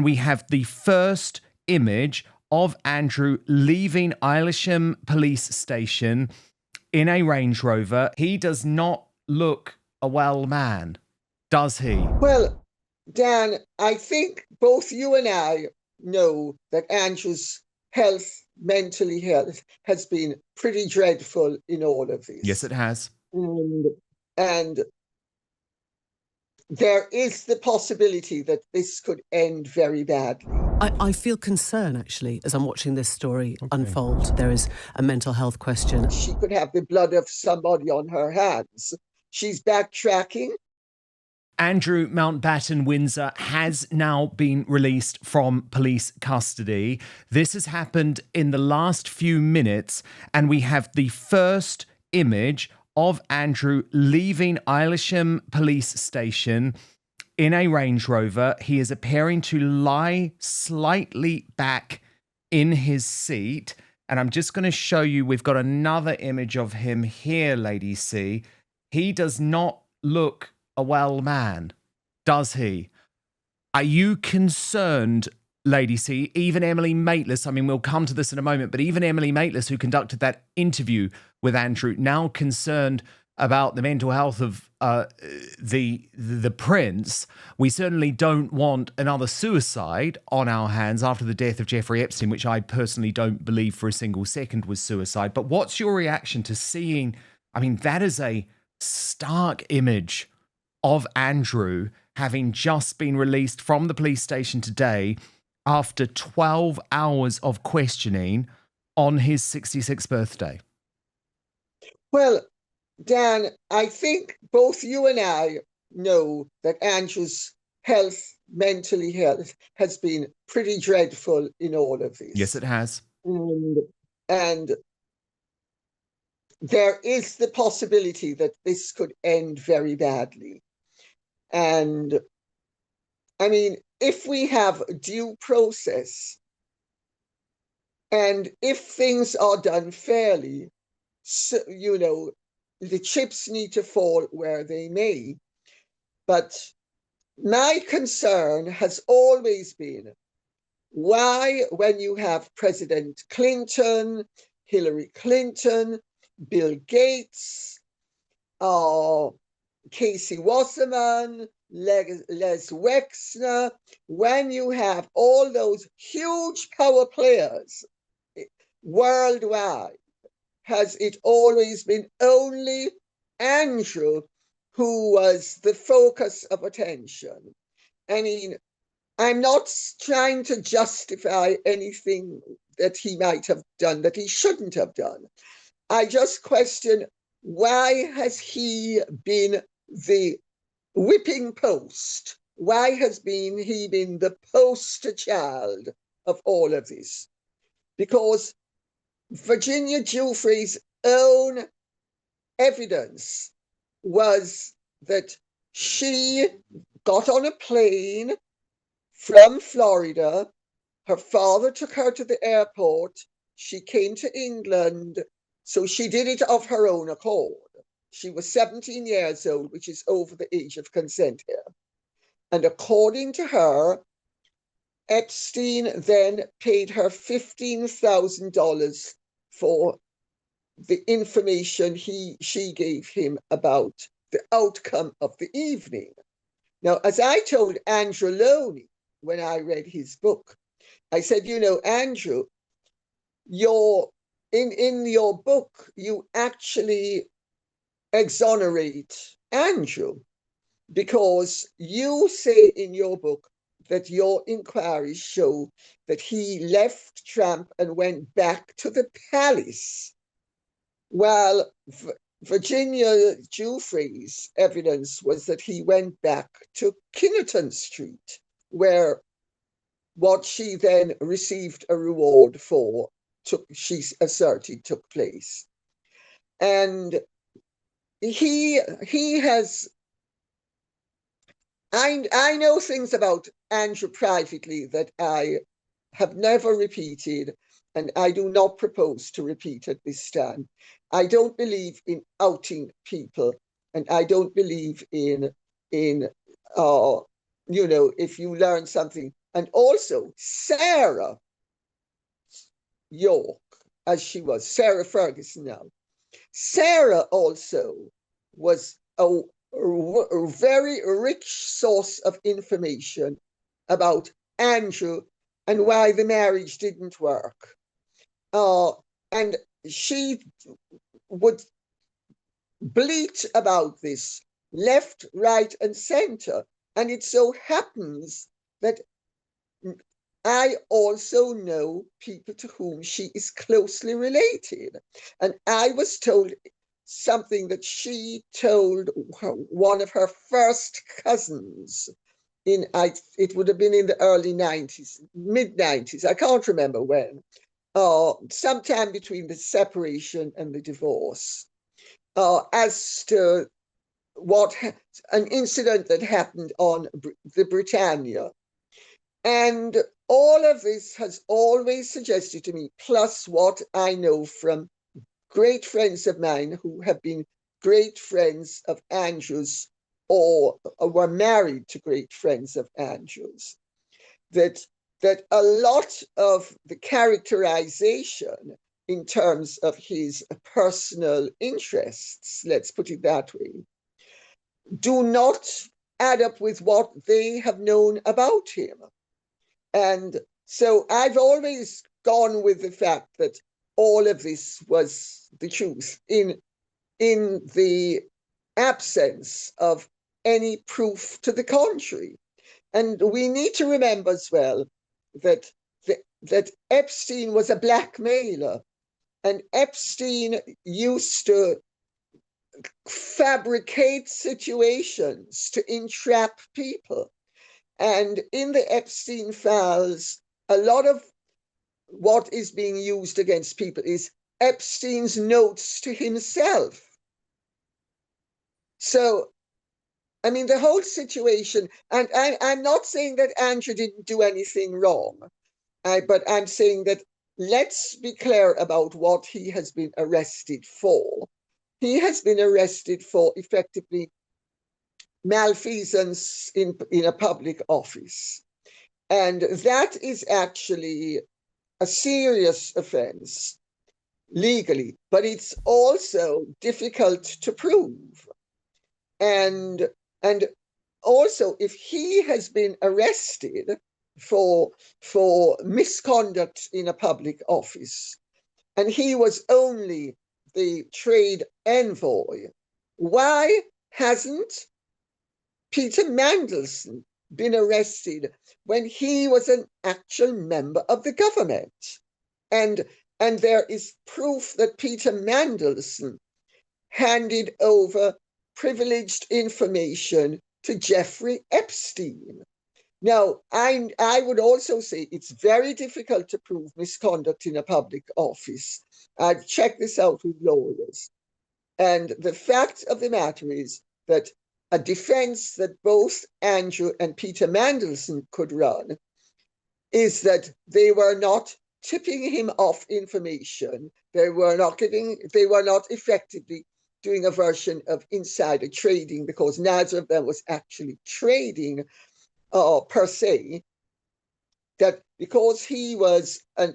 we have the first image of Andrew leaving Aylsham police station in a Range Rover. He does not look a well man, does he? Well, Dan, I think both you and I know that Andrew's mentally health, has been pretty dreadful in all of this. Yes, it has. And there is the possibility that this could end very badly. I feel concern, actually, as I'm watching this story unfold. There is a mental health question. She could have the blood of somebody on her hands. She's backtracking. Andrew Mountbatten Windsor has now been released from police custody. This has happened in the last few minutes, and we have the first image of Andrew leaving Aylsham police station in a Range Rover. He is appearing to lie slightly back in his seat. And I'm just going to show you, we've got another image of him here, Lady C. He does not look a well man, does he? Are you concerned, Lady C? Even Emily Maitlis, I mean, we'll come to this in a moment, but even Emily Maitlis, who conducted that interview with Andrew, now concerned about the mental health of the prince. We certainly don't want another suicide on our hands after the death of Jeffrey Epstein, which I personally don't believe for a single second was suicide. But what's your reaction to seeing, I mean, that is a stark image of Andrew having just been released from the police station today after 12 hours of questioning on his 66th birthday? Well, Dan, I think both you and I know that Andrew's mentally health, has been pretty dreadful in all of this. Yes, it has. And there is the possibility that this could end very badly. And I mean, if we have due process and if things are done fairly, so, you know, the chips need to fall where they may. But my concern has always been why, when you have President Clinton, Hillary Clinton, Bill Gates, Casey Wasserman, Les Wexner, when you have all those huge power players worldwide, has it always been only Andrew who was the focus of attention? I mean, I'm not trying to justify anything that he might have done that he shouldn't have done. I just question, why has he been the whipping post? Why has he been the poster child of all of this? Because Virginia Giuffre's own evidence was that she got on a plane from Florida. Her father took her to the airport. She came to England. So she did it of her own accord. She was 17 years old, which is over the age of consent here. And according to her, Epstein then paid her $15,000 for the information she gave him about the outcome of the evening. Now, as I told Andrew Loney when I read his book, I said, you know, Andrew, in your book, you actually exonerate Andrew, because you say in your book that your inquiries show that he left Trump and went back to the palace, while Virginia Giuffre's evidence was that he went back to Kinnerton Street, where what she then received a reward for, she asserted, took place. And he has, I know things about Andrew privately that I have never repeated, and I do not propose to repeat at this time. I don't believe in outing people, and I don't believe in you know, if you learn something, and also Sarah York, as she was, Sarah Ferguson now. Sarah also was a very rich source of information about Andrew and why the marriage didn't work. And she would bleat about this left, right, and center. And it so happens that I also know people to whom she is closely related. And I was told something that she told one of her first cousins it would have been in the early 90s, mid 90s, I can't remember when, sometime between the separation and the divorce, as to an incident that happened on the Britannia. And all of this has always suggested to me, plus what I know from great friends of mine who have been great friends of Andrew's or were married to great friends of Andrew's, that a lot of the characterization in terms of his personal interests, let's put it that way, do not add up with what they have known about him. And so I've always gone with the fact that all of this was the truth in the absence of any proof to the contrary. And we need to remember as well that Epstein was a blackmailer, and Epstein used to fabricate situations to entrap people. And in the Epstein files, a lot of what is being used against people is Epstein's notes to himself. So, I mean, the whole situation, and I'm not saying that Andrew didn't do anything wrong, but I'm saying that let's be clear about what he has been arrested for. He has been arrested for effectively malfeasance in a public office. And that is actually a serious offense legally, but it's also difficult to prove. And also, if he has been arrested for misconduct in a public office, and he was only the trade envoy, why hasn't Peter Mandelson been arrested when he was an actual member of the government? And there is proof that Peter Mandelson handed over privileged information to Jeffrey Epstein. Now, I would also say it's very difficult to prove misconduct in a public office. I've checked this out with lawyers. And the fact of the matter is that a defense that both Andrew and Peter Mandelson could run is that they were not tipping him off information. They were not effectively doing a version of insider trading, because neither of them was actually trading per se. That because he was an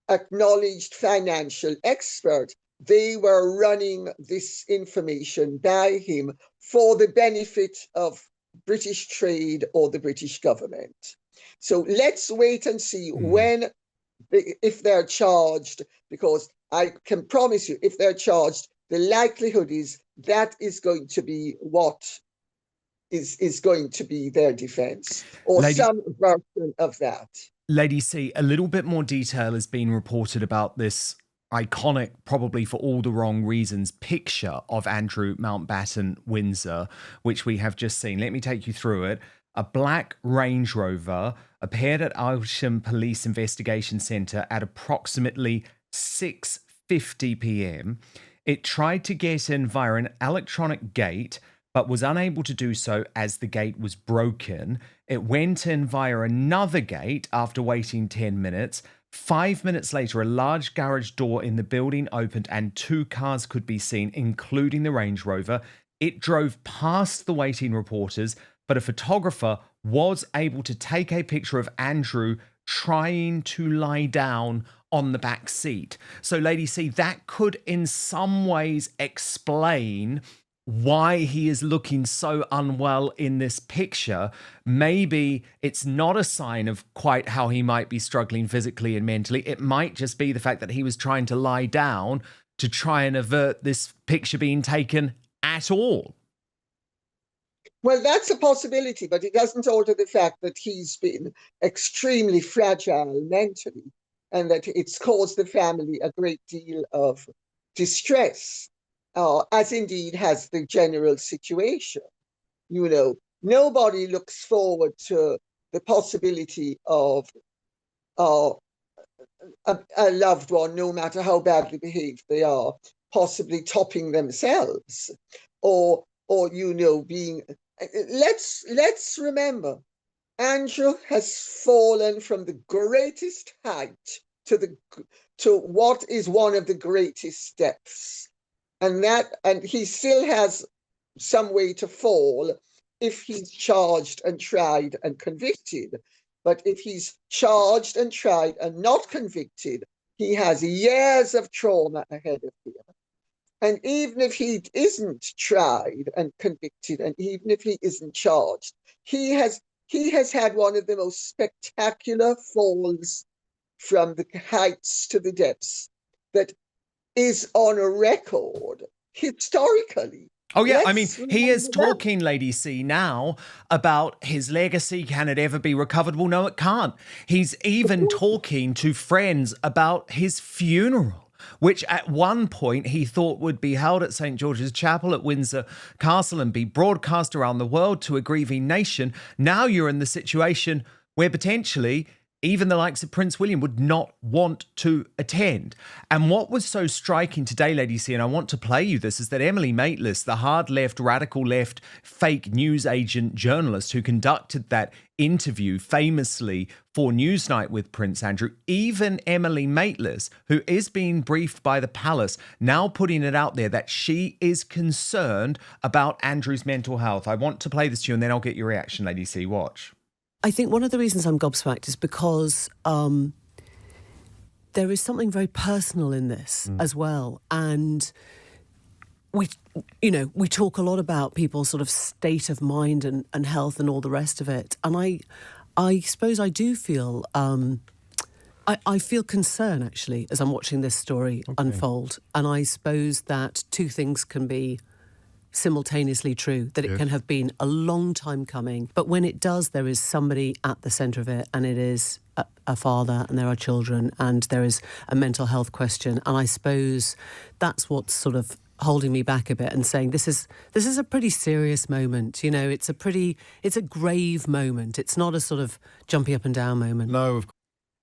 acknowledged financial expert, they were running this information by him for the benefit of British trade or the British government. So let's wait and see if they're charged, because I can promise you, if they're charged, the likelihood is that is going to be what is going to be their defense, or some version of that. Lady C, a little bit more detail has been reported about this iconic, probably for all the wrong reasons, picture of Andrew Mountbatten Windsor, which we have just seen. Let me take you through it. A black Range Rover appeared at Aylsham Police Investigation Centre at approximately 6:50 p.m. It tried to get in via an electronic gate, but was unable to do so as the gate was broken. It went in via another gate after waiting 10 minutes. 5 minutes later, a large garage door in the building opened and 2 cars could be seen, including the Range Rover. It drove past the waiting reporters, but a photographer was able to take a picture of Andrew trying to lie down on the back seat. So, Lady C, that could in some ways explain why he is looking so unwell in this picture. Maybe it's not a sign of quite how he might be struggling physically and mentally. It might just be the fact that he was trying to lie down to try and avert this picture being taken at all. Well, that's a possibility, but it doesn't alter the fact that he's been extremely fragile mentally and that it's caused the family a great deal of distress, as indeed has the general situation. You know, nobody looks forward to the possibility of a loved one, no matter how badly behaved they are, possibly topping themselves or being. Let's remember, Andrew has fallen from the greatest height to what is one of the greatest depths, and he still has some way to fall if he's charged and tried and convicted. But if he's charged and tried and not convicted, he has years of trauma ahead of him. And even if he isn't tried and convicted, and even if he isn't charged, he has had one of the most spectacular falls from the heights to the depths that is on a record historically. Oh, yeah. I mean, he is talking, Lady C, now about his legacy. Can it ever be recovered? Well, no, it can't. He's even talking to friends about his funeral, which at one point he thought would be held at St. George's Chapel at Windsor Castle and be broadcast around the world to a grieving nation. Now you're in the situation where potentially even the likes of Prince William would not want to attend. And what was so striking today, Lady C, and I want to play you this, is that Emily Maitlis, the hard left, radical left, fake news agent journalist who conducted that interview famously for Newsnight with Prince Andrew, even Emily Maitlis, who is being briefed by the palace, now putting it out there that she is concerned about Andrew's mental health. I want to play this to you and then I'll get your reaction, Lady C. Watch. I think one of the reasons I'm gobsmacked is because there is something very personal in this as well. And we talk a lot about people's sort of state of mind and health and all the rest of it. And I suppose I do feel, I feel concern actually as I'm watching this story unfold. And I suppose that two things can be simultaneously true, that it can have been a long time coming, but when it does, there is somebody at the centre of it, and it is a father, and there are children, and there is a mental health question. And I suppose that's what's sort of holding me back a bit and saying this is a pretty serious moment. You know, it's a grave moment. It's not a sort of jumping up and down moment. No, of course.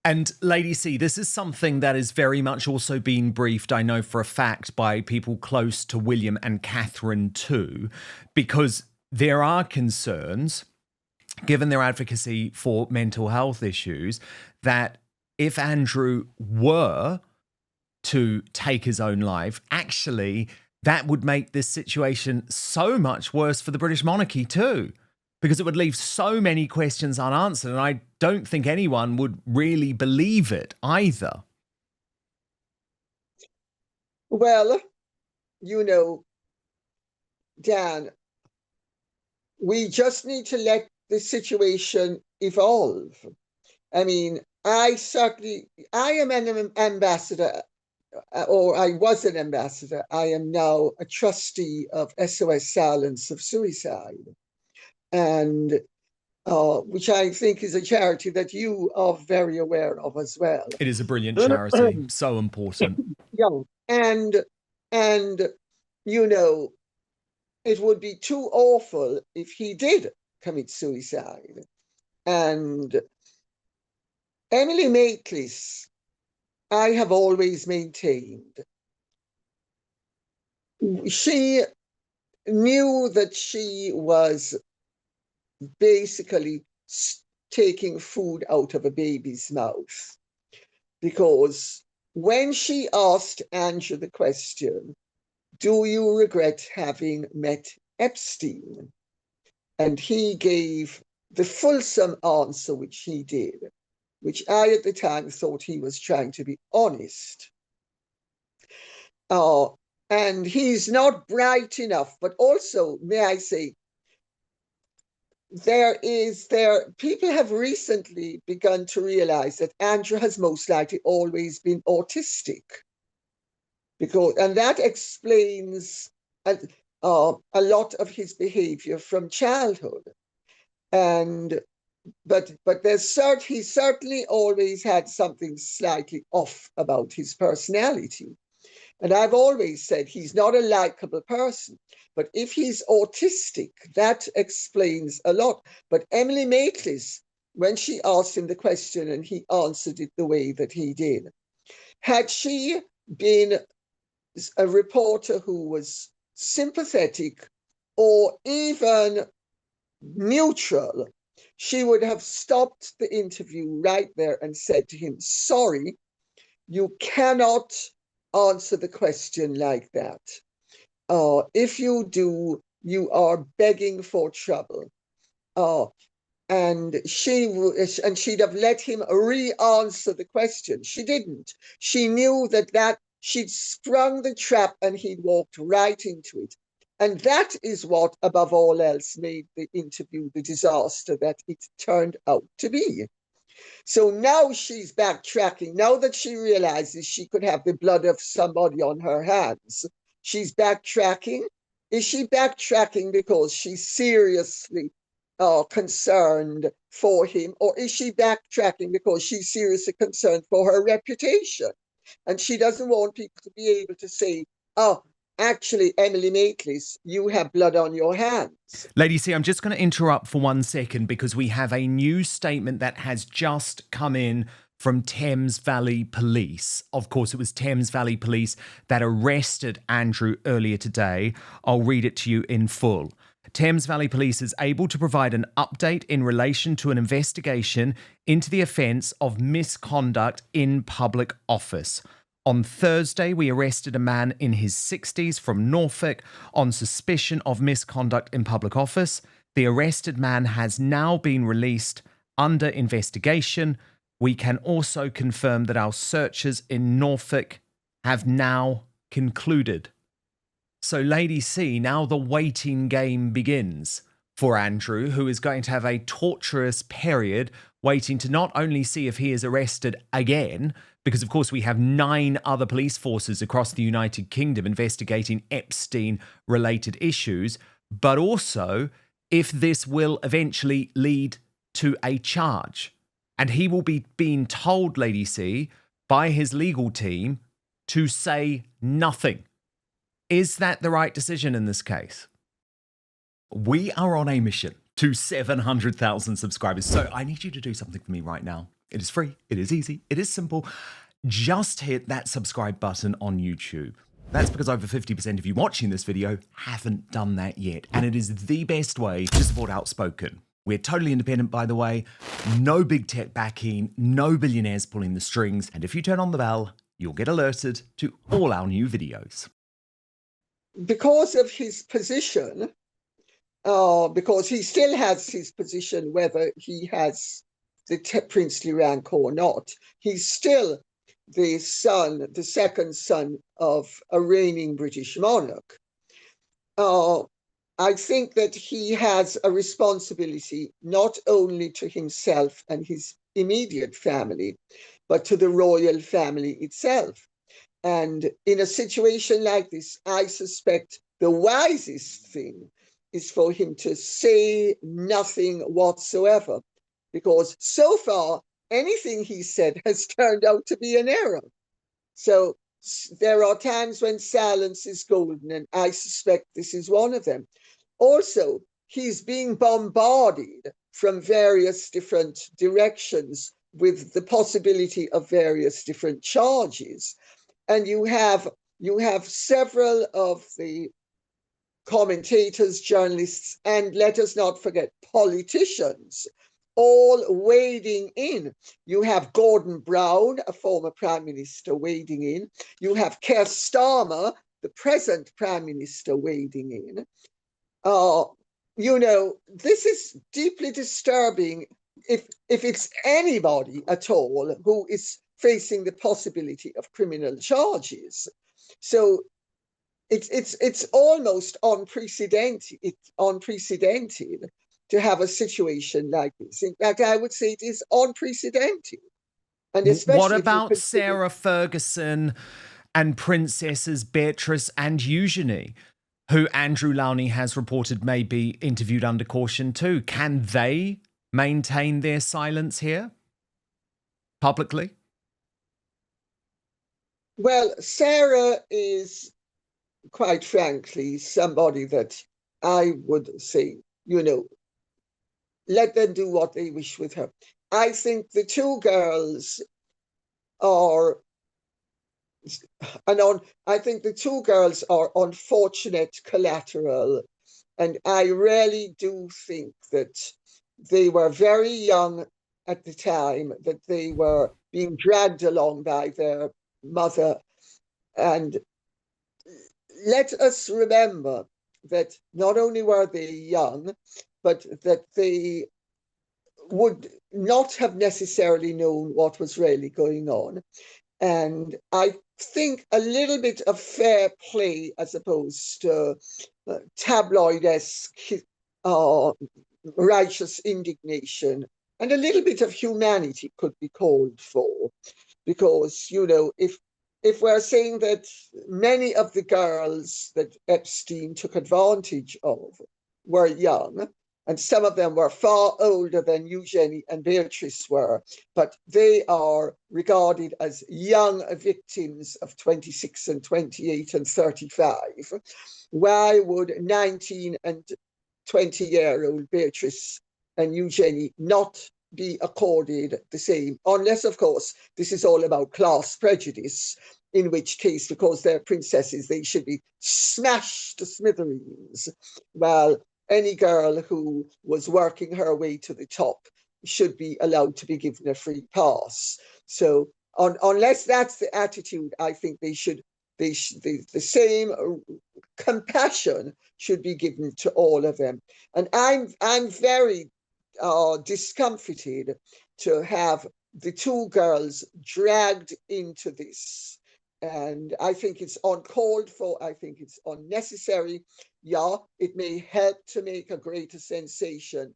And Lady C, this is something that is very much also being briefed, I know for a fact, by people close to William and Catherine too, because there are concerns, given their advocacy for mental health issues, that if Andrew were to take his own life, actually, that would make this situation so much worse for the British monarchy too, because it would leave so many questions unanswered. And I don't think anyone would really believe it either. Well, Dan, we just need to let the situation evolve. I mean, I am an ambassador, or I was an ambassador. I am now a trustee of SOS Silence of Suicide, and which I think is a charity that you are very aware of as well. It is a brilliant charity, so important. Yeah, and it would be too awful if he did commit suicide. And Emily Maitlis, I have always maintained, she knew that she was basically taking food out of a baby's mouth, because when she asked Andrew the question, do you regret having met Epstein? And he gave the fulsome answer which he did, which I at the time thought he was trying to be honest. And he's not bright enough, but also, may I say, people have recently begun to realize that Andrew has most likely always been autistic, and that explains a lot of his behavior from childhood. But he certainly always had something slightly off about his personality. And I've always said he's not a likable person, but if he's autistic, that explains a lot. But Emily Maitlis, when she asked him the question and he answered it the way that he did, had she been a reporter who was sympathetic or even neutral, she would have stopped the interview right there and said to him, sorry, you cannot answer the question like that. If you do, you are begging for trouble. And she'd have let him re-answer the question. She didn't. She knew that she'd sprung the trap and he'd walked right into it. And that is what, above all else, made the interview the disaster that it turned out to be. So now she's backtracking. Now that she realizes she could have the blood of somebody on her hands, she's backtracking. Is she backtracking because she's seriously concerned for him, or is she backtracking because she's seriously concerned for her reputation? And she doesn't want people to be able to say, oh, actually, Emily Maitlis, you have blood on your hands. Lady C, I'm just going to interrupt for 1 second because we have a new statement that has just come in from Thames Valley Police. Of course, it was Thames Valley Police that arrested Andrew earlier today. I'll read it to you in full. Thames Valley Police is able to provide an update in relation to an investigation into the offence of misconduct in public office. On Thursday, we arrested a man in his 60s from Norfolk on suspicion of misconduct in public office. The arrested man has now been released under investigation. We can also confirm that our searches in Norfolk have now concluded. So, Lady C, now the waiting game begins for Andrew, who is going to have a torturous period waiting to not only see if he is arrested again, because of course we have 9 other police forces across the United Kingdom investigating Epstein-related issues, but also if this will eventually lead to a charge. And he will be being told, Lady C, by his legal team to say nothing. Is that the right decision in this case? We are on a mission to 700,000 subscribers. So I need you to do something for me right now. It is free. It is easy. It is simple. Just hit that subscribe button on YouTube. That's because over 50% of you watching this video haven't done that yet. And it is the best way to support Outspoken. We're totally independent, by the way. No big tech backing, no billionaires pulling the strings. And if you turn on the bell, you'll get alerted to all our new videos. Because of his position, because he still has his position whether he has the princely rank or not, he's still the second son of a reigning British monarch. I think that he has a responsibility not only to himself and his immediate family, but to the royal family itself. And in a situation like this, I suspect the wisest thing is for him to say nothing whatsoever, because so far, anything he said has turned out to be an error. So there are times when silence is golden, and I suspect this is one of them. Also, he's being bombarded from various different directions with the possibility of various different charges. And you have several of the commentators, journalists, and let us not forget politicians, all wading in. You have Gordon Brown, a former prime minister, wading in. You have Keir Starmer, the present prime minister, wading in. this is deeply disturbing if it's anybody at all who is facing the possibility of criminal charges. So it's almost unprecedented. It's unprecedented to have a situation like this. In fact, I would say it is unprecedented, and What especially if you about consider. Sarah Ferguson and Princesses Beatrice and Eugenie, who Andrew Lowney has reported may be interviewed under caution too? Can they maintain their silence here publicly? Well, Sarah is, quite frankly, somebody that I would say, let them do what they wish with her. I think the two girls are, I think the two girls are unfortunate collateral, and I really do think that they were very young at the time that they were being dragged along by their mother. And let us remember that not only were they young, but that they would not have necessarily known what was really going on. And I think a little bit of fair play as opposed to tabloid-esque righteous indignation, and a little bit of humanity could be called for. Because, if we're saying that many of the girls that Epstein took advantage of were young, and some of them were far older than Eugenie and Beatrice were, but they are regarded as young victims of 26 and 28 and 35. Why would 19 and 20-year-old Beatrice and Eugenie not be accorded the same? Unless, of course, this is all about class prejudice, in which case, because they're princesses, they should be smashed to smithereens, while any girl who was working her way to the top should be allowed to be given a free pass. So unless that's the attitude, I think the same compassion should be given to all of them. And I'm very discomfited to have the two girls dragged into this. And I think it's uncalled for. I think it's unnecessary. Yeah, it may help to make a greater sensation,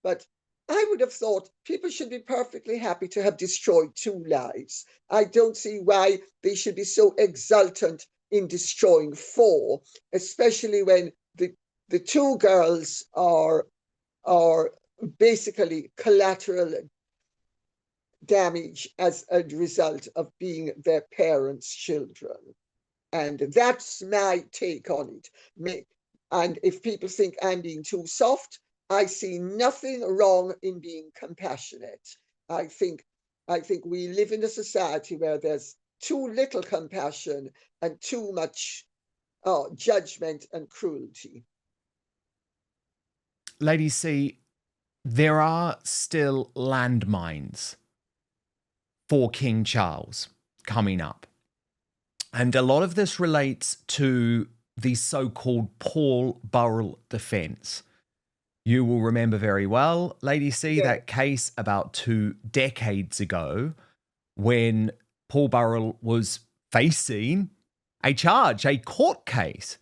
but I would have thought people should be perfectly happy to have destroyed two lives. I don't see why they should be so exultant in destroying four, especially when the two girls are basically collateral damage as a result of being their parents' children. And that's my take on it. And if people think I'm being too soft, I see nothing wrong in being compassionate. I think we live in a society where there's too little compassion and too much judgment and cruelty. Lady C, there are still landmines for King Charles coming up. And a lot of this relates to the so-called Paul Burrell defense. You will remember very well, Lady C, that case about 2 decades ago when Paul Burrell was facing a charge, a court case,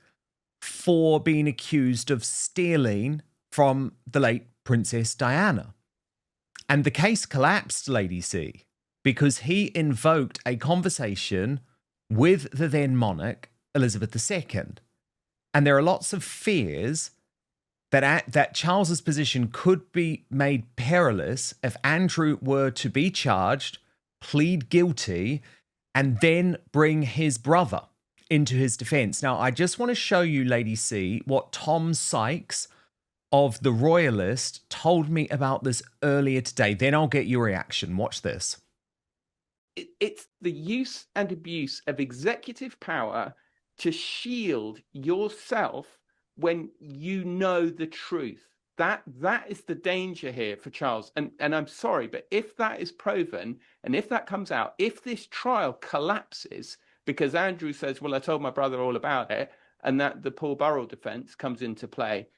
for being accused of stealing from the late Princess Diana. And the case collapsed, Lady C, because he invoked a conversation with the then monarch, Elizabeth II. And there are lots of fears that Charles's position could be made perilous if Andrew were to be charged, plead guilty, and then bring his brother into his defense. Now, I just want to show you, Lady C, what Tom Sykes of The Royalist told me about this earlier today. Then I'll get your reaction. Watch this. It's the use and abuse of executive power to shield yourself when you know the truth. That is the danger here for Charles. And I'm sorry, but if that is proven, and if that comes out, if this trial collapses because Andrew says, well, I told my brother all about it, and that the Paul Burrell defense comes into play,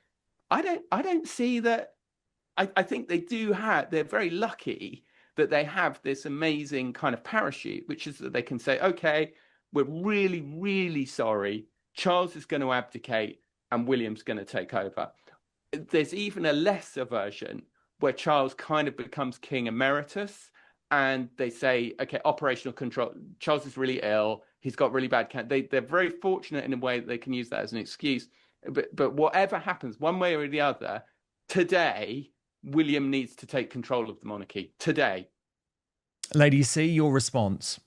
I don't see that. I think they do have, they're very lucky that they have this amazing kind of parachute, which is that they can say, okay, we're really, really sorry. Charles is going to abdicate and William's going to take over. There's even a lesser version where Charles kind of becomes king emeritus, and they say, okay, operational control. Charles is really ill. He's got really bad cancer. They're very fortunate in a way that they can use that as an excuse. But whatever happens, one way or the other, today, William needs to take control of the monarchy. Today. Lady C, your response?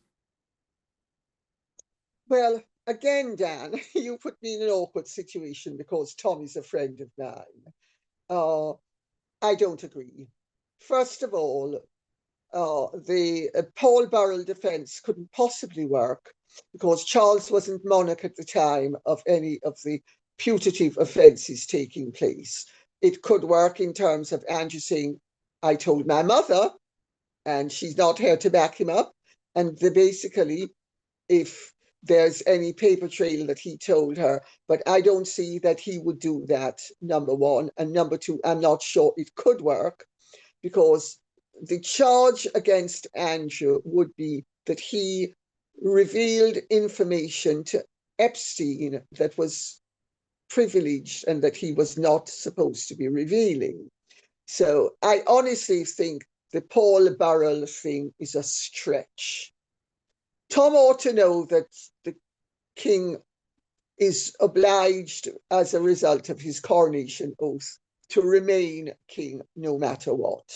Well, again, Dan, you put me in an awkward situation because Tom is a friend of mine. I don't agree. First of all, the Paul Burrell defence couldn't possibly work because Charles wasn't monarch at the time of any of the putative offences taking place. It could work in terms of Andrew saying, I told my mother, and she's not here to back him up. And basically, if there's any paper trail that he told her, but I don't see that he would do that, number one. And number two, I'm not sure it could work because the charge against Andrew would be that he revealed information to Epstein that was privileged and that he was not supposed to be revealing. So I honestly think the Paul Burrell thing is a stretch. Tom ought to know that the king is obliged as a result of his coronation oath to remain king no matter what.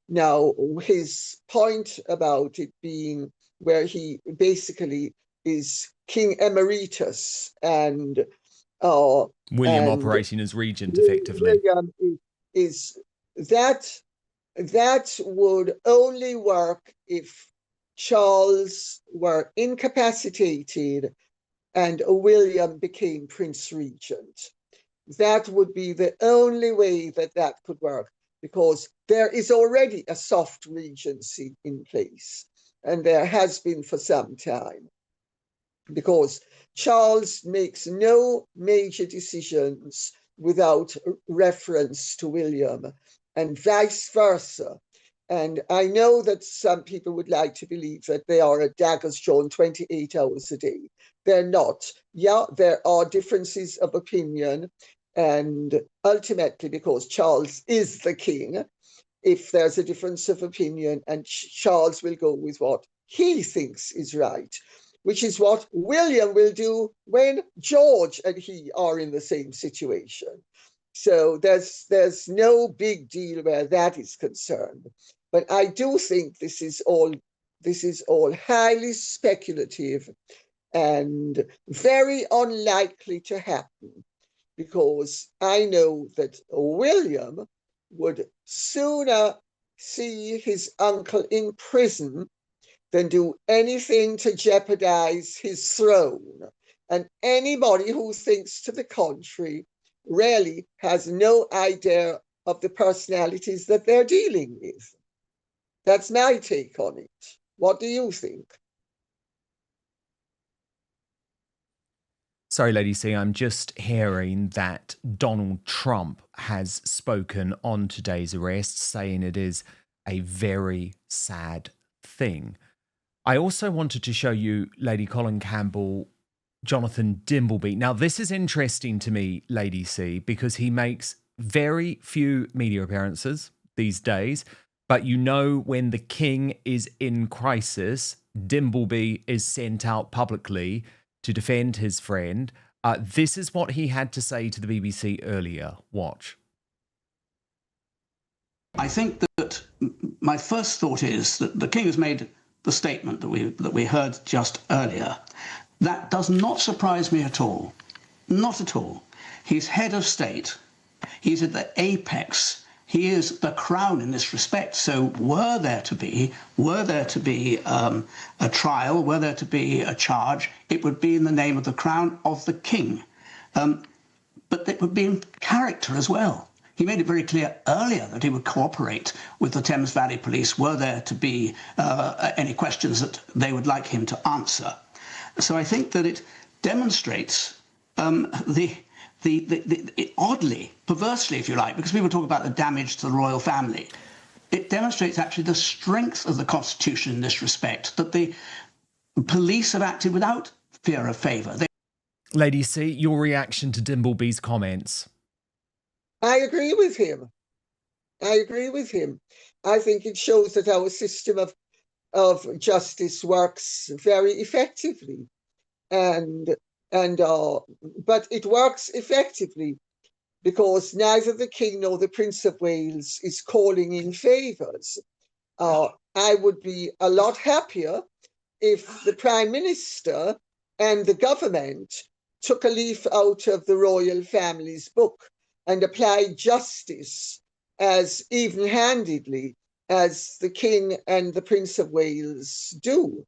Now, his point about it being where he basically is king emeritus and William operating as regent, effectively. William is that would only work if Charles were incapacitated and William became Prince Regent. That would be the only way that could work, because there is already a soft regency in place, and there has been for some time, because Charles makes no major decisions without reference to William, and vice versa. And I know that some people would like to believe that they are at daggers drawn 28 hours a day. They're not. Yeah, there are differences of opinion, and ultimately, because Charles is the king, if there's a difference of opinion, and Charles will go with what he thinks is right, which is what William will do when George and he are in the same situation. So there's no big deal where that is concerned. But I do think this is all highly speculative and very unlikely to happen, because I know that William would sooner see his uncle in prison than do anything to jeopardize his throne. And anybody who thinks to the contrary really has no idea of the personalities that they're dealing with. That's my take on it. What do you think? Sorry, Lady C, I'm just hearing that Donald Trump has spoken on today's arrest, saying it is a very sad thing. I also wanted to show you, Lady Colin Campbell, Jonathan Dimbleby. Now, this is interesting to me, Lady C, because he makes very few media appearances these days. But you know, when the king is in crisis, Dimbleby is sent out publicly to defend his friend. This is what he had to say to the BBC earlier. Watch. I think that my first thought is that the king has made the statement that we heard just earlier. That does not surprise me at all. Not at all. He's head of state. He's at the apex. He is the crown in this respect. So were there to be a trial, were there to be a charge, it would be in the name of the crown of the king. But it would be in character as well. He made it very clear earlier that he would cooperate with the Thames Valley Police were there to be any questions that they would like him to answer. So I think that it demonstrates the oddly, perversely, if you like, because people talk about the damage to the royal family, it demonstrates actually the strength of the Constitution in this respect, that the police have acted without fear of favour. Lady C, your reaction to Dimbleby's comments? I agree with him. I agree with him. I think it shows that our system of justice works very effectively, but it works effectively because neither the King nor the Prince of Wales is calling in favours. I would be a lot happier if the Prime Minister and the government took a leaf out of the royal family's book and applied justice as even-handedly as the King and the Prince of Wales do.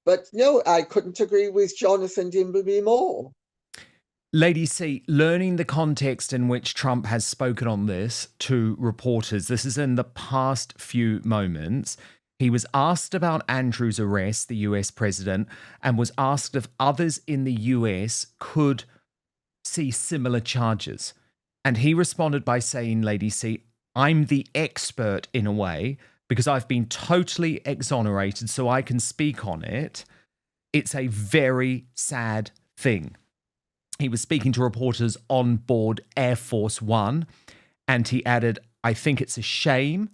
But no, I couldn't agree with Jonathan Dimbleby more. Lady C, learning the context in which Trump has spoken on this to reporters, this is in the past few moments. He was asked about Andrew's arrest, the US president, and was asked if others in the US could see similar charges. And he responded by saying, Lady C, I'm the expert in a way because I've been totally exonerated, so I can speak on it. It's a very sad thing. He was speaking to reporters on board Air Force One, and he added, I think it's a shame.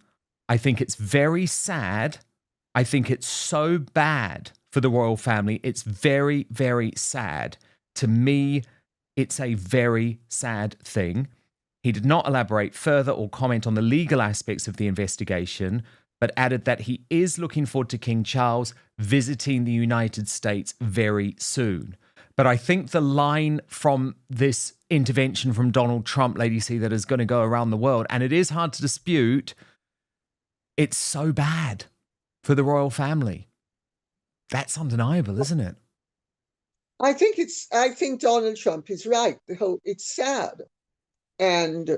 I think it's very sad. I think it's so bad for the royal family. It's very, very sad. To me, it's a very sad thing. He did not elaborate further or comment on the legal aspects of the investigation, but added that he is looking forward to King Charles visiting the United States very soon. But I think the line from this intervention from Donald Trump, Lady C, that is going to go around the world, and it is hard to dispute, it's so bad for the royal family. That's undeniable, isn't it? I think Donald Trump is right. It's sad. And,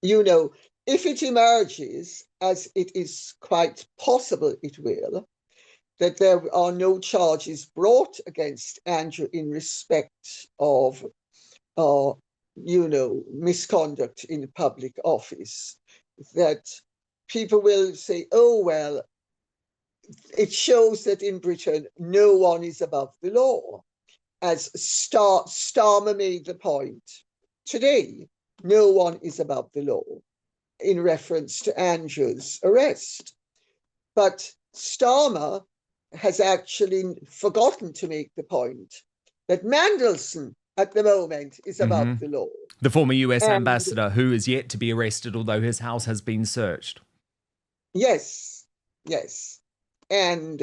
if it emerges, as it is quite possible it will, that there are no charges brought against Andrew in respect of, misconduct in public office, that people will say, oh, well, it shows that in Britain, no one is above the law. As Starmer made the point today, no one is above the law in reference to Andrew's arrest. But Starmer has actually forgotten to make the point that Mandelson at the moment is above the law. The former US ambassador who is yet to be arrested, although his house has been searched. Yes. And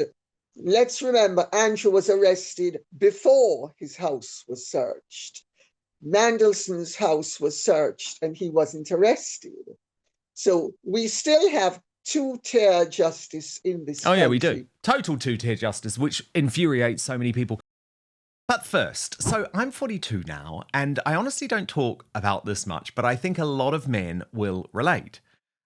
let's remember, Andrew was arrested before his house was searched. Mandelson's house was searched and he wasn't arrested. So we still have two-tier justice in this country. Oh, yeah, we do. Total two-tier justice, which infuriates so many people. But first, so I'm 42 now, and I honestly don't talk about this much, but I think a lot of men will relate.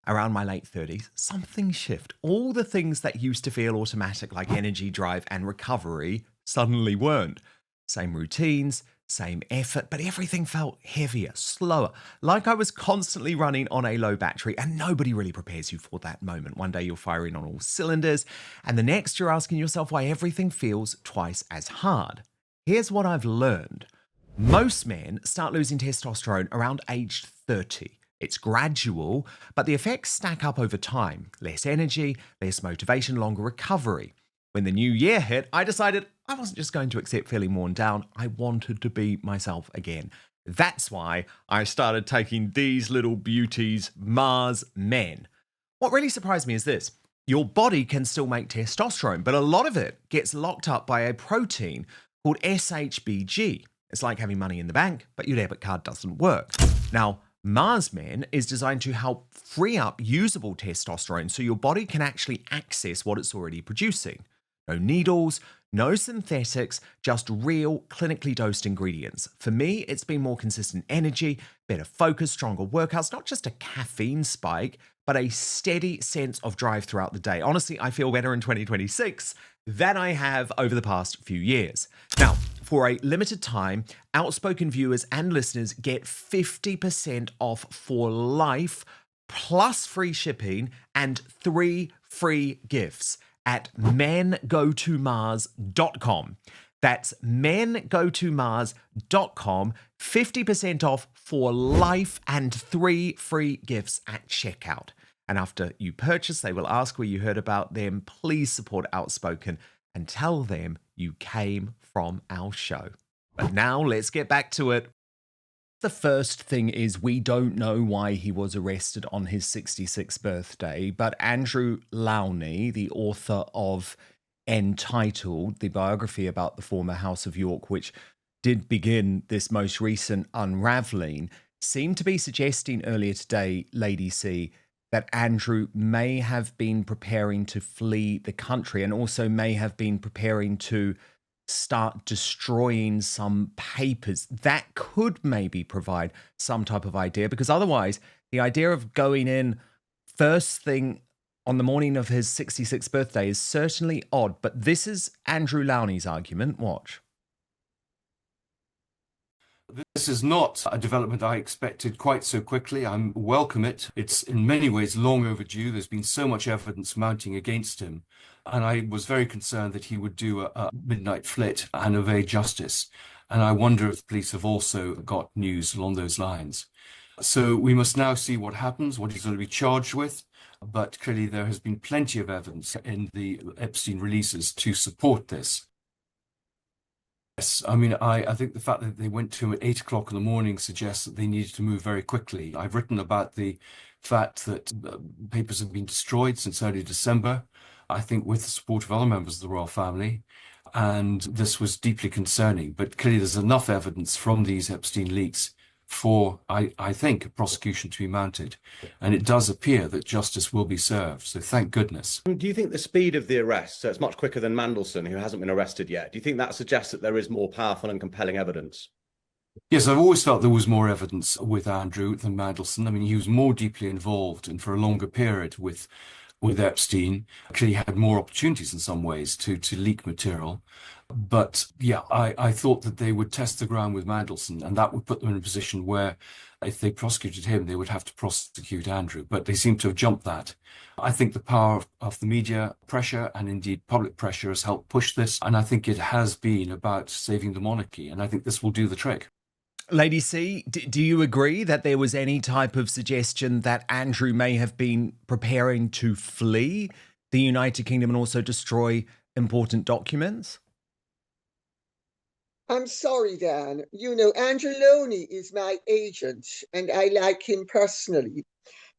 Around my late 30s, something shifted. All the things that used to feel automatic, like energy, drive, and recovery, suddenly weren't. Same routines, same effort, but everything felt heavier, slower, like I was constantly running on a low battery, and nobody really prepares you for that moment. One day you're firing on all cylinders, and the next you're asking yourself why everything feels twice as hard. Here's what I've learned. Most men start losing testosterone around age 30. It's gradual, but the effects stack up over time. Less energy, less motivation, longer recovery. When the new year hit, I decided I wasn't just going to accept feeling worn down. I wanted to be myself again. That's why I started taking these little beauties, Mars Men. What really surprised me is this. Your body can still make testosterone, but a lot of it gets locked up by a protein called SHBG. It's like having money in the bank, but your debit card doesn't work. Now, Mars Men is designed to help free up usable testosterone so your body can actually access what it's already producing. No needles, no synthetics, just real clinically dosed ingredients. For me, it's been more consistent energy, better focus, stronger workouts, not just a caffeine spike, but a steady sense of drive throughout the day. Honestly, I feel better in 2026 than I have over the past few years. Now, for a limited time, Outspoken viewers and listeners get 50% off for life, plus free shipping and 3 free gifts at mengotomars.com. That's mengotomars.com, 50% off for life and 3 free gifts at checkout. And after you purchase, they will ask where you heard about them. Please support Outspoken and tell them you came from our show. But now let's get back to it. The first thing is we don't know why he was arrested on his 66th birthday, but Andrew Lowney, the author of Entitled, the biography about the former House of York, which did begin this most recent unravelling, seemed to be suggesting earlier today, Lady C, that Andrew may have been preparing to flee the country and also may have been preparing to start destroying some papers. That could maybe provide some type of idea, because otherwise the idea of going in first thing on the morning of his 66th birthday is certainly odd. But this is Andrew Lowney's argument. Watch. This is not a development I expected quite so quickly. I welcome it. It's in many ways long overdue. There's been so much evidence mounting against him. And I was very concerned that he would do a midnight flit and evade justice. And I wonder if the police have also got news along those lines. So we must now see what happens, what he's going to be charged with. But clearly there has been plenty of evidence in the Epstein releases to support this. Yes, I mean, I think the fact that they went to him at 8 o'clock in the morning suggests that they needed to move very quickly. I've written about the fact that papers have been destroyed since early December, I think with the support of other members of the royal family, and this was deeply concerning. But clearly there's enough evidence from these Epstein leaks for, I think, a prosecution to be mounted. And it does appear that justice will be served. So thank goodness. Do you think the speed of the arrest, so it's much quicker than Mandelson, who hasn't been arrested yet, do you think that suggests that there is more powerful and compelling evidence? Yes, I've always felt there was more evidence with Andrew than Mandelson. I mean, he was more deeply involved and for a longer period with Epstein. Clearly had more opportunities in some ways to leak material. But yeah, I thought that they would test the ground with Mandelson, and that would put them in a position where if they prosecuted him, they would have to prosecute Andrew. But they seem to have jumped that. I think the power of the media pressure and indeed public pressure has helped push this. And I think it has been about saving the monarchy. And I think this will do the trick. Lady C, do you agree that there was any type of suggestion that Andrew may have been preparing to flee the United Kingdom and also destroy important documents? I'm sorry, Dan. You know, Andrew Lowney is my agent and I like him personally.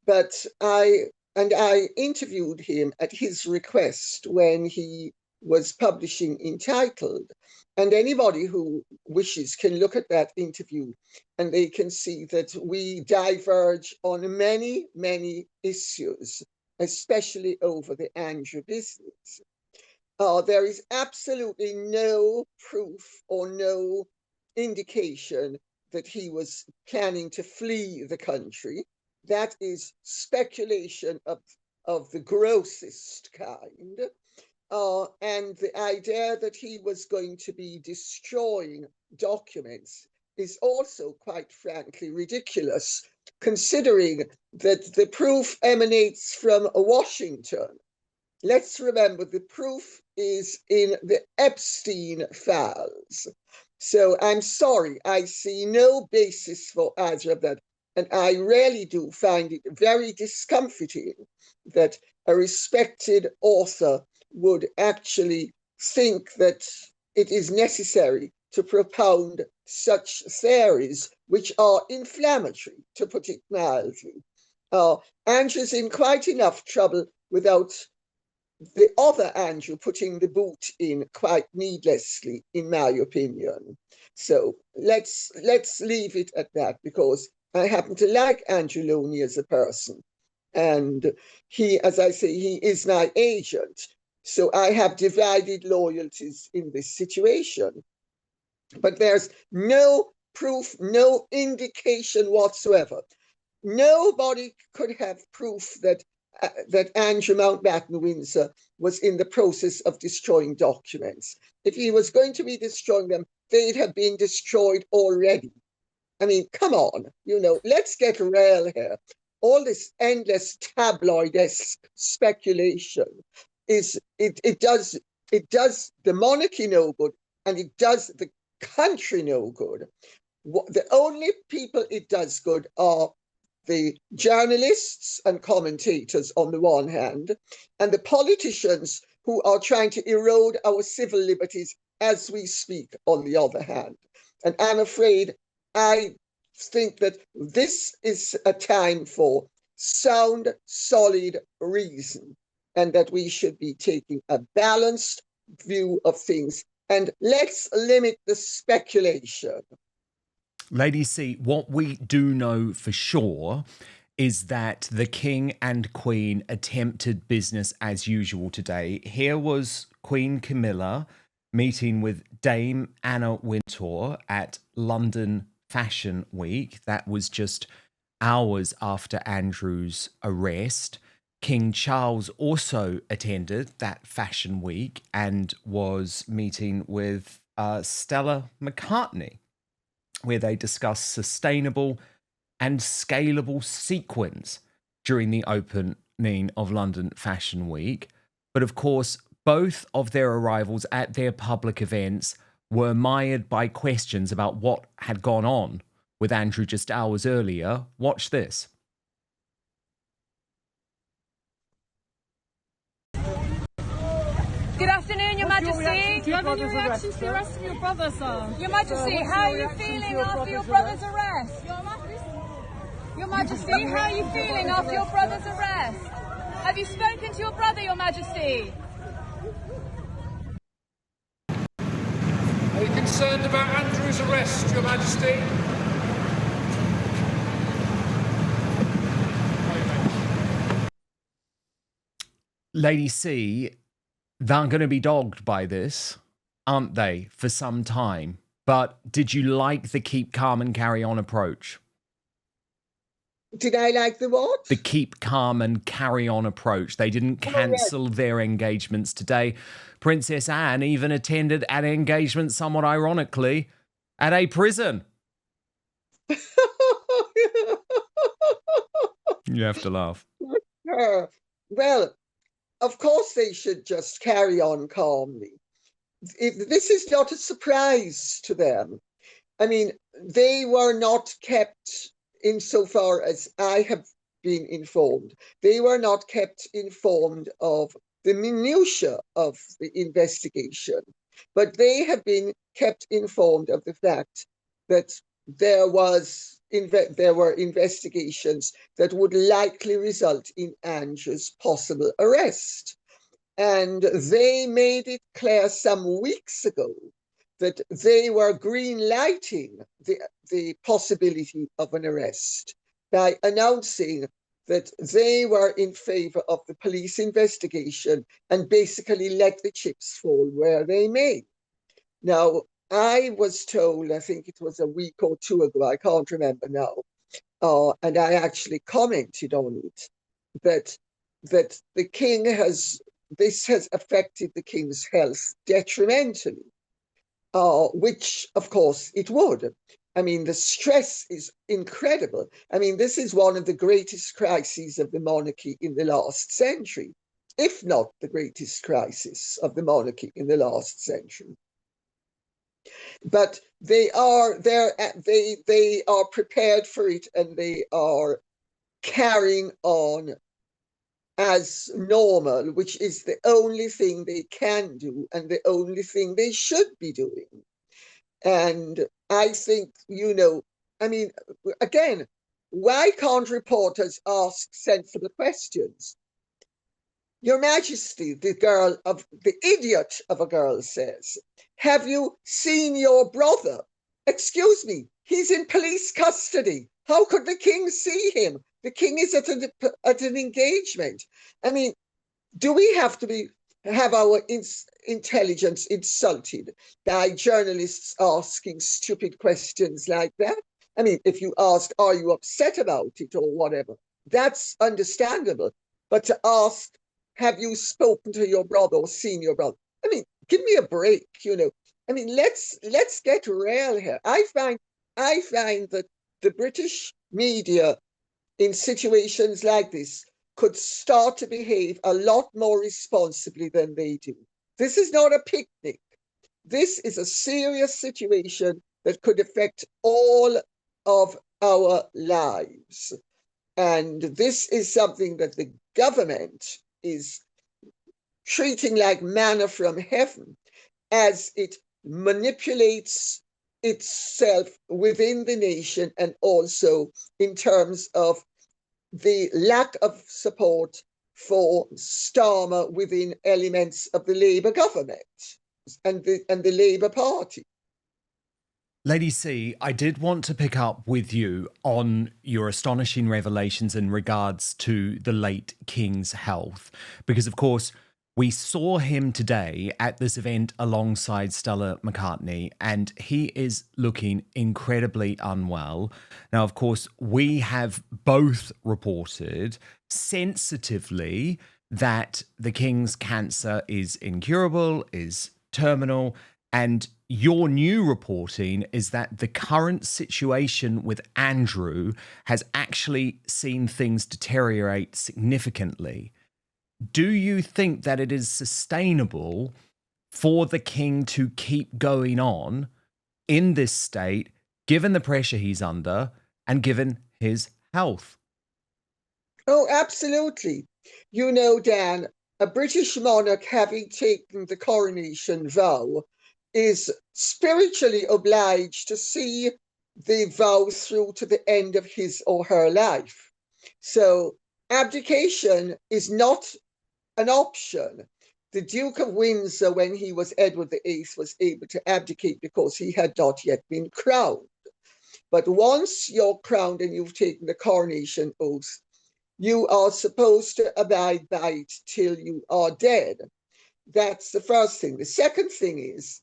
But I interviewed him at his request when he was publishing Entitled. And anybody who wishes can look at that interview and they can see that we diverge on many, many issues, especially over the Andrew business. There is absolutely no proof or no indication that he was planning to flee the country. That is speculation of the grossest kind. And the idea that he was going to be destroying documents is also, quite frankly, ridiculous, considering that the proof emanates from Washington. Let's remember the proof is in the Epstein files. So I'm sorry, I see no basis for either of that. And I really do find it very discomforting that a respected author would actually think that it is necessary to propound such theories, which are inflammatory, to put it mildly. Andrew's in quite enough trouble without the other Andrew putting the boot in quite needlessly, in my opinion. So let's leave it at that, because I happen to like Andrew Lowney as a person. And he, as I say, he is my agent. So I have divided loyalties in this situation. But there's no proof, no indication whatsoever. Nobody could have proof that that Andrew Mountbatten Windsor was in the process of destroying documents. If he was going to be destroying them, they'd have been destroyed already. I mean, come on, let's get real here. All this endless tabloid-esque speculation it does the monarchy no good, and it does the country no good. The only people it does good are the journalists and commentators on the one hand, and the politicians who are trying to erode our civil liberties as we speak on the other hand. And I'm afraid I think that this is a time for sound, solid reason, and that we should be taking a balanced view of things. And let's limit the speculation. Lady C, what we do know for sure is that the King and Queen attempted business as usual today. Here was Queen Camilla meeting with Dame Anna Wintour at London Fashion Week. That was just hours after Andrew's arrest. King Charles also attended that fashion week and was meeting with Stella McCartney, where they discussed sustainable and scalable sequins during the opening of London Fashion Week. But of course, both of their arrivals at their public events were mired by questions about what had gone on with Andrew just hours earlier. Watch this. Good afternoon, Your Majesty. Do you have any reaction to the arrest of your brother, sir? Your Majesty, how are you feeling after your brother's arrest? Your Majesty, how are you feeling after your brother's arrest? Have you spoken to your brother, Your Majesty? Are you concerned about Andrew's arrest, Your Majesty? Lady C, they're going to be dogged by this, aren't they, for some time? But did you like the keep calm and carry on approach? Did I like the what? The keep calm and carry on approach. They didn't cancel their engagements today. Princess Anne even attended an engagement, somewhat ironically, at a prison. You have to laugh. Well, of course they should just carry on calmly. This is not a surprise to them. I mean, they were not kept, insofar as I have been informed, they were not kept informed of the minutiae of the investigation, but they have been kept informed of the fact that there were investigations that would likely result in Andrew's possible arrest. And they made it clear some weeks ago that they were green-lighting the possibility of an arrest by announcing that they were in favor of the police investigation and basically let the chips fall where they may. Now, I was told, I think it was a week or two ago, I can't remember now, and I actually commented on it, that the king this has affected the king's health detrimentally, which of course it would. I mean, the stress is incredible. I mean, this is one of the greatest crises of the monarchy in the last century, if not the greatest crisis of the monarchy in the last century. But they are prepared for it, and they are carrying on as normal, which is the only thing they can do and the only thing they should be doing. And I think, I mean, again, why can't reporters ask sensible questions? Your Majesty, the idiot of a girl says, have you seen your brother? Excuse me, he's in police custody. How could the king see him? The king is at an engagement. I mean, do we have to have our intelligence insulted by journalists asking stupid questions like that? I mean, if you ask, are you upset about it or whatever, that's understandable. but to ask, have you spoken to your brother or seen your brother? I mean, give me a break, you know. I mean, let's get real here. I find that the British media in situations like this could start to behave a lot more responsibly than they do. This is not a picnic. This is a serious situation that could affect all of our lives. And this is something that the government is treating like manna from heaven as it manipulates itself within the nation, and also in terms of the lack of support for Starmer within elements of the Labour government and the Labour Party. Lady C, I did want to pick up with you on your astonishing revelations in regards to the late King's health, because of course we saw him today at this event alongside Stella McCartney, and he is looking incredibly unwell. Now, of course, we have both reported sensitively that the King's cancer is incurable, is terminal, and your new reporting is that the current situation with Andrew has actually seen things deteriorate significantly. Do you think that it is sustainable for the King to keep going on in this state, given the pressure he's under and given his health? Oh, absolutely. You know, Dan, a British monarch having taken the coronation vow is spiritually obliged to see the vow through to the end of his or her life. So abdication is not an option. The Duke of Windsor, when he was Edward VIII, was able to abdicate because he had not yet been crowned. But once you're crowned and you've taken the coronation oath, you are supposed to abide by it till you are dead. That's the first thing. The second thing is,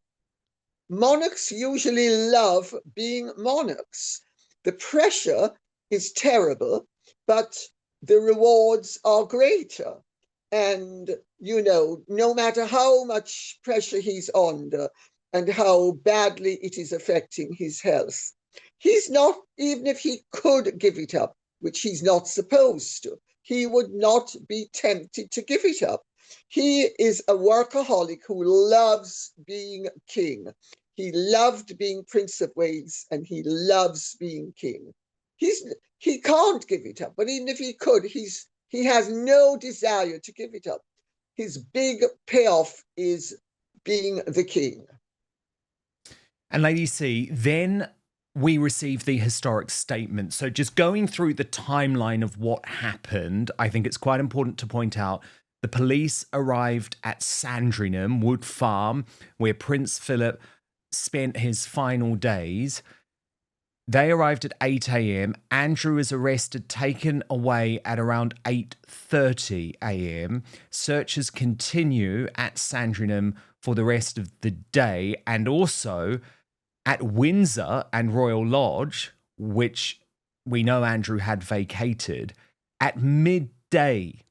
monarchs usually love being monarchs. The pressure is terrible, but the rewards are greater. And, you know, no matter how much pressure he's under and how badly it is affecting his health, he's not, even if he could give it up, which he's not supposed to, he would not be tempted to give it up. He is a workaholic who loves being king. He loved being Prince of Wales and he loves being king. He can't give it up, but even if he could, he has no desire to give it up. His big payoff is being the king. And Lady C, then we received the historic statement. So just going through the timeline of what happened, I think it's quite important to point out the police arrived at Sandringham Wood Farm, where Prince Philip spent his final days. They arrived at 8 a.m. Andrew is arrested, taken away at around 8:30 a.m. Searches continue at Sandringham for the rest of the day, and also at Windsor and Royal Lodge, which we know Andrew had vacated. At midday,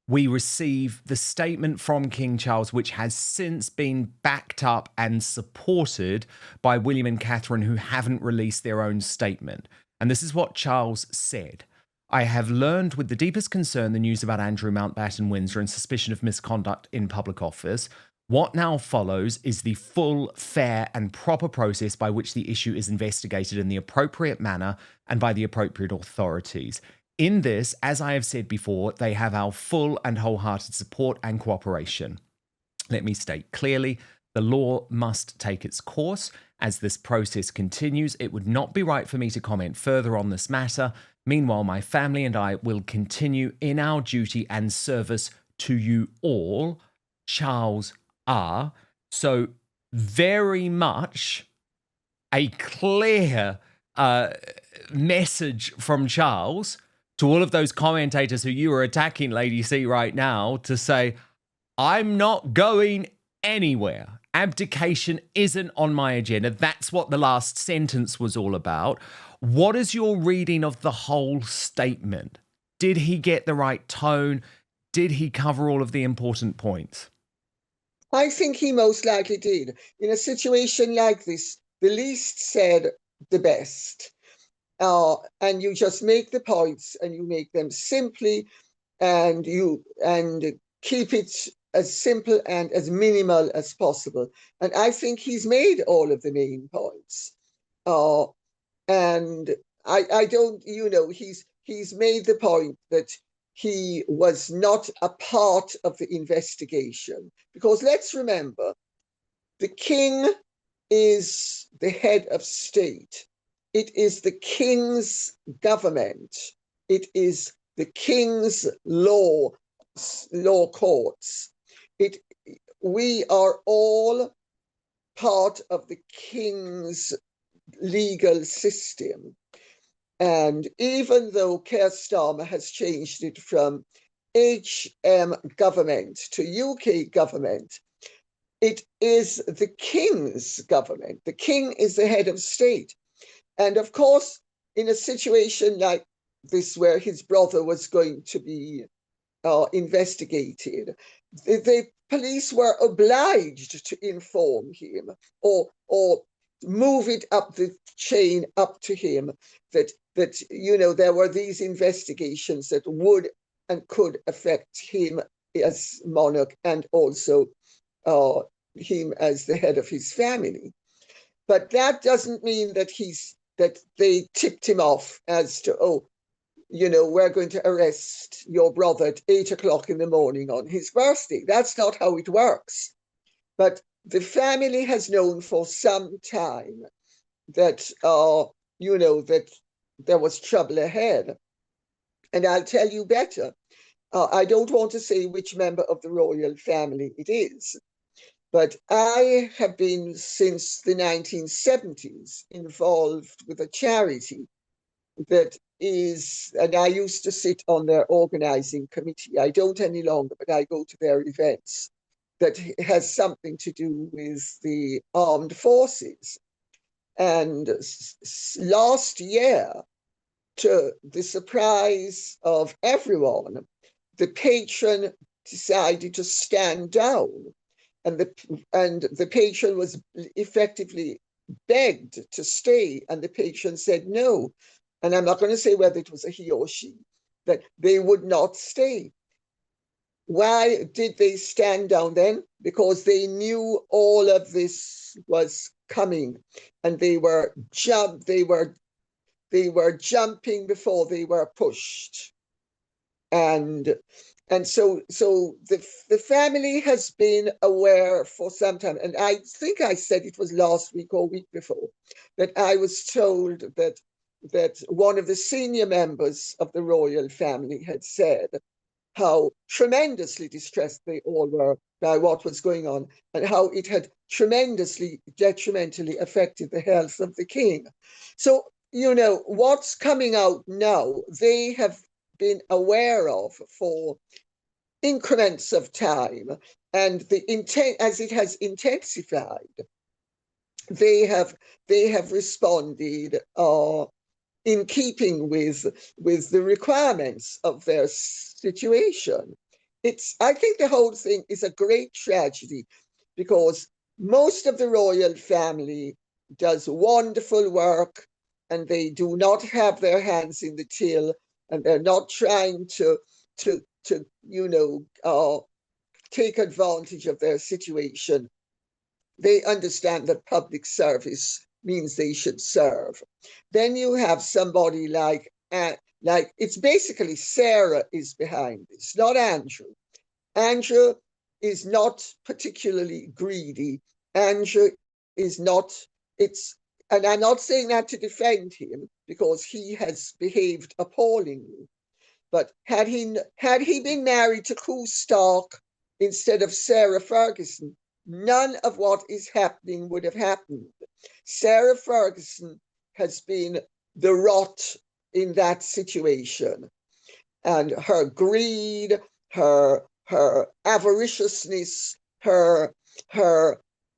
we receive the statement from King Charles, which has since been backed up and supported by William and Catherine, who haven't released their own statement. And this is what Charles said. I have learned with the deepest concern the news about Andrew Mountbatten Windsor and suspicion of misconduct in public office. What now follows is the full, fair and proper process by which the issue is investigated in the appropriate manner and by the appropriate authorities. In this, as I have said before, they have our full and wholehearted support and cooperation. Let me state clearly, the law must take its course. As this process continues, it would not be right for me to comment further on this matter. Meanwhile, my family and I will continue in our duty and service to you all. Charles R. So very much a clear message from Charles to all of those commentators who you are attacking, Lady C, right now, to say, I'm not going anywhere. Abdication isn't on my agenda. That's what the last sentence was all about. What is your reading of the whole statement? Did he get the right tone? did he cover all of the important points? I think he most likely did. In a situation like this, the least said, the best. And you just make the points and you make them simply, and keep it as simple and as minimal as possible. And I think he's made all of the main points. And I don't, he's made the point that he was not a part of the investigation. Because let's remember, the king is the head of state. It is the king's government. It is the king's law courts. We are all part of the king's legal system. And even though Keir Starmer has changed it from HM government to UK government, it is the king's government. The king is the head of state. And of course, in a situation like this, where his brother was going to be investigated, the police were obliged to inform him or move it up the chain up to him that there were these investigations that would and could affect him as monarch and also him as the head of his family. But that doesn't mean that they tipped him off as to, we're going to arrest your brother at 8 o'clock in the morning on his birthday. That's not how it works. But the family has known for some time that, that there was trouble ahead. And I'll tell you better. I don't want to say which member of the royal family it is, but I have been since the 1970s involved with a charity that is, and I used to sit on their organizing committee. I don't any longer, but I go to their events, that has something to do with the armed forces. And last year, to the surprise of everyone, the patron decided to stand down, and the patron was effectively begged to stay, and the patron said no. And I'm not going to say whether it was a he or she, that they would not stay. Why did they stand down then? Because they knew all of this was coming, and they were jumping before they were pushed. And so the family has been aware for some time. And I think I said it was last week or week before that I was told that one of the senior members of the royal family had said how tremendously distressed they all were by what was going on, and how it had tremendously detrimentally affected the health of the king. So, what's coming out now, they have been aware of for increments of time, and the intent, as it has intensified, they have responded in keeping with the requirements of their situation. I think the whole thing is a great tragedy, because most of the royal family does wonderful work, and they do not have their hands in the till, and they're not trying to take advantage of their situation. They understand that public service means they should serve. Then you have somebody like it's basically Sarah is behind this, not Andrew. Andrew is not particularly greedy. Andrew is not, and I'm not saying that to defend him, because he has behaved appallingly. But had he been married to Koo Stark instead of Sarah Ferguson, none of what is happening would have happened. Sarah Ferguson has been the rot in that situation, and her greed, her avariciousness, her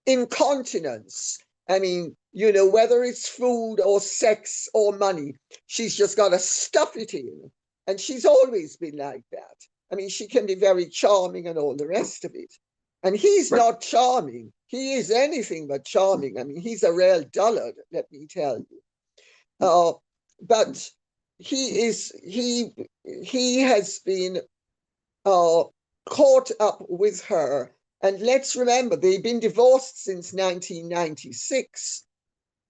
incontinence. I mean, whether it's food or sex or money, she's just got to stuff it in. And she's always been like that. I mean, she can be very charming and all the rest of it. And he's not charming. He is anything but charming. I mean, he's a real dullard, let me tell you. But he has been caught up with her. And let's remember, they've been divorced since 1996.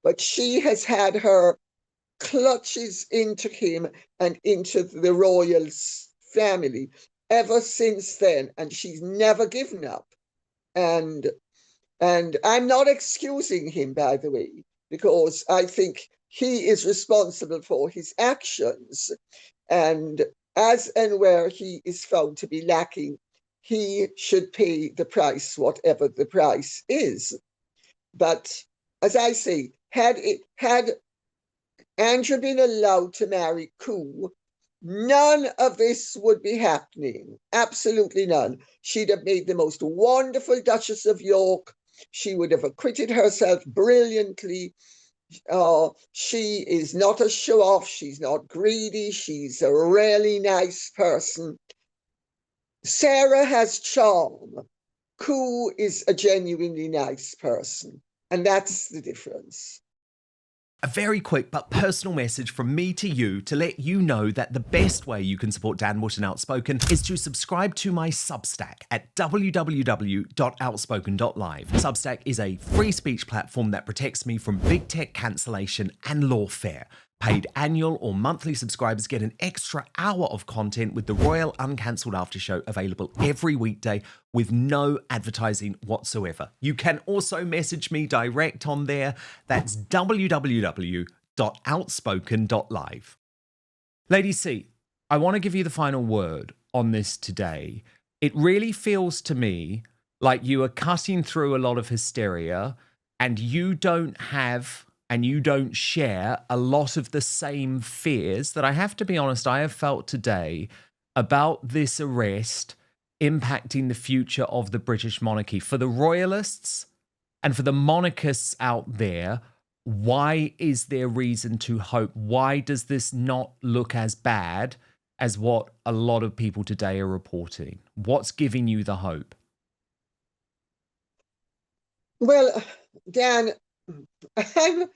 But she has had her clutches into him and into the royal family ever since then, and she's never given up. And I'm not excusing him, by the way, because I think he is responsible for his actions, and as and where he is found to be lacking, he should pay the price, whatever the price is. But as I say, had Andrew been allowed to marry Koo, none of this would be happening. Absolutely none. She'd have made the most wonderful Duchess of York. She would have acquitted herself brilliantly. She is not a show-off. She's not greedy. She's a really nice person. Sarah has charm. Koo is a genuinely nice person. And that's the difference. A very quick but personal message from me to you to let you know that the best way you can support Dan Wootton Outspoken is to subscribe to my Substack at www.outspoken.live. Substack is a free speech platform that protects me from big tech cancellation and lawfare. Paid annual or monthly subscribers get an extra hour of content with the Royal Uncancelled After Show available every weekday with no advertising whatsoever. You can also message me direct on there. That's www.outspoken.live. Lady C, I want to give you the final word on this today. It really feels to me like you are cutting through a lot of hysteria and you don't have and you don't share a lot of the same fears that I have to be honest, I have felt today about this arrest impacting the future of the British monarchy. For the royalists and for the monarchists out there, why is there reason to hope? Why does this not look as bad as what a lot of people today are reporting? What's giving you the hope? Well, Dan, I'm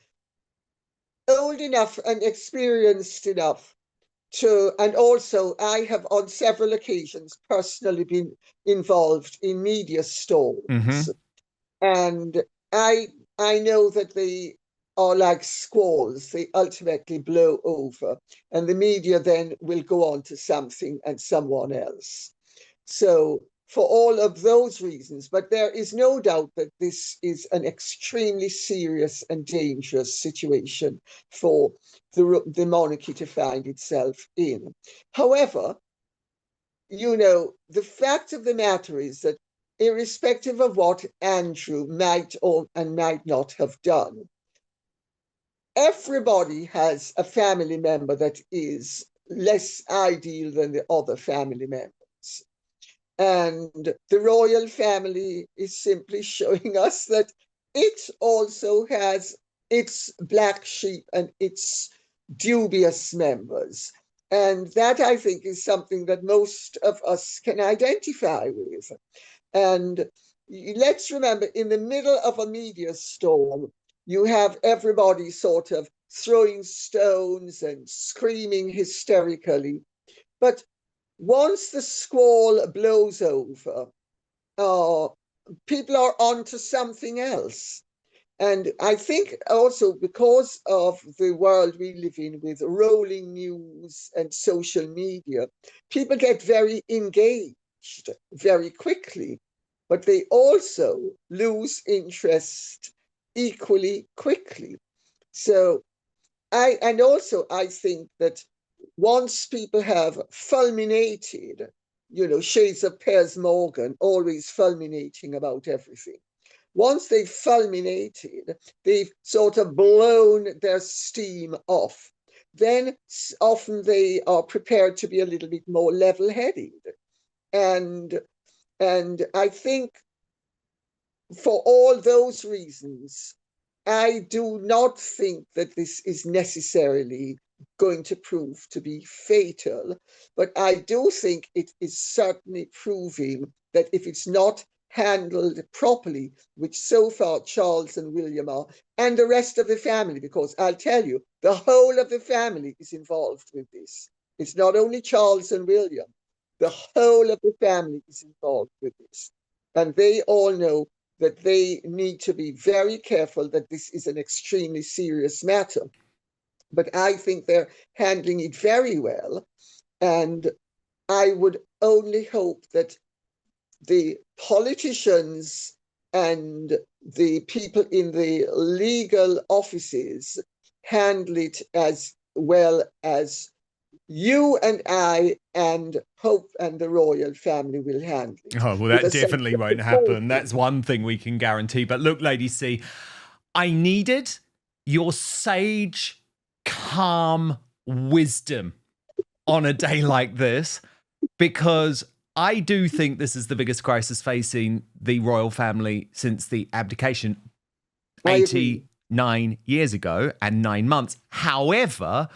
old enough and experienced enough to, and also I have on several occasions personally been involved in media storms. Mm-hmm. And I know that they are like squalls. They ultimately blow over, and the media then will go on to something and someone else. So for all of those reasons, but there is no doubt that this is an extremely serious and dangerous situation for the monarchy to find itself in. However, you know, the fact of the matter is that irrespective of what Andrew might or and might not have done, everybody has a family member that is less ideal than the other family members. And the royal family is simply showing us that it also has its black sheep and its dubious members. And that, I think, is something that most of us can identify with. And let's remember, in the middle of a media storm, you have everybody sort of throwing stones and screaming hysterically. But once the squall blows over, people are on to something else. And I think also because of the world we live in with rolling news and social media, people get very engaged very quickly, but they also lose interest equally quickly. So I think that once people have fulminated, you know, shades of Piers Morgan, always fulminating about everything. Once they've fulminated, they've sort of blown their steam off. Then often they are prepared to be a little bit more level-headed. And I think for all those reasons, I do not think that this is necessarily going to prove to be fatal. But I do think it is certainly proving that if it's not handled properly, which so far Charles and William are, and the rest of the family, because I'll tell you, the whole of the family is involved with this. It's not only Charles and William, the whole of the family is involved with this. And they all know that they need to be very careful, that this is an extremely serious matter. But I think they're handling it very well. And I would only hope that the politicians and the people in the legal offices handle it as well as you and I and Hope and the royal family will handle it. Oh, well, that definitely won't happen. That's one thing we can guarantee. But look, Lady C, I needed your sage, calm wisdom on a day like this, because I do think this is the biggest crisis facing the royal family since the abdication 89 years ago and 9 months. However,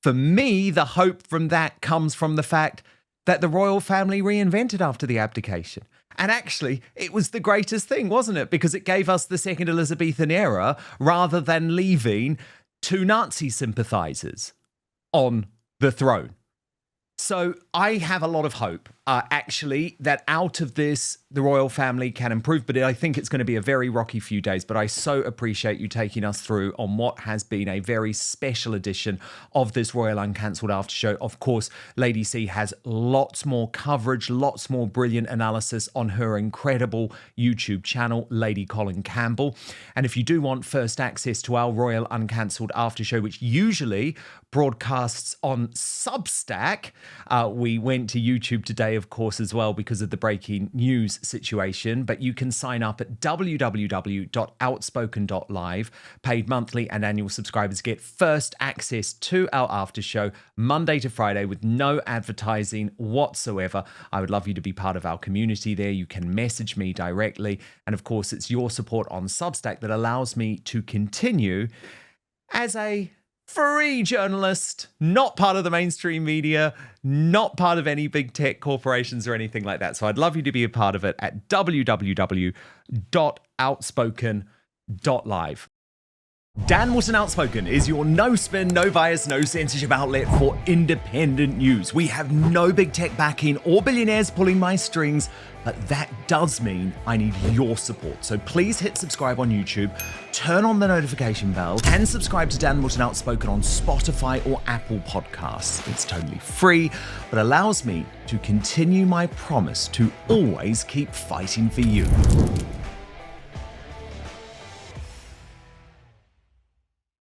for me, the hope from that comes from the fact that the royal family reinvented after the abdication. And actually, it was the greatest thing, wasn't it? Because it gave us the second Elizabethan era rather than leaving two Nazi sympathizers on the throne. So I have a lot of hope, actually, that out of this, the royal family can improve. But I think it's going to be a very rocky few days. But I so appreciate you taking us through on what has been a very special edition of this Royal Uncancelled After Show. Of course, Lady C has lots more coverage, lots more brilliant analysis on her incredible YouTube channel, Lady Colin Campbell. And if you do want first access to our Royal Uncancelled After Show, which usually broadcasts on Substack, we went to YouTube today, of course, as well, because of the breaking news situation. But you can sign up at www.outspoken.live. Paid monthly and annual subscribers get first access to our after show Monday to Friday with no advertising whatsoever. I would love you to be part of our community there. You can message me directly. And of course, it's your support on Substack that allows me to continue as a free journalist, not part of the mainstream media, not part of any big tech corporations or anything like that. So I'd love you to be a part of it at www.outspoken.live. Dan Wootton Outspoken is your no spin, no bias, no censorship outlet for independent news. We have no big tech backing or billionaires pulling my strings, but that does mean I need your support. So please hit subscribe on YouTube, turn on the notification bell, and subscribe to Dan Wootton Outspoken on Spotify or Apple Podcasts. It's totally free, but allows me to continue my promise to always keep fighting for you.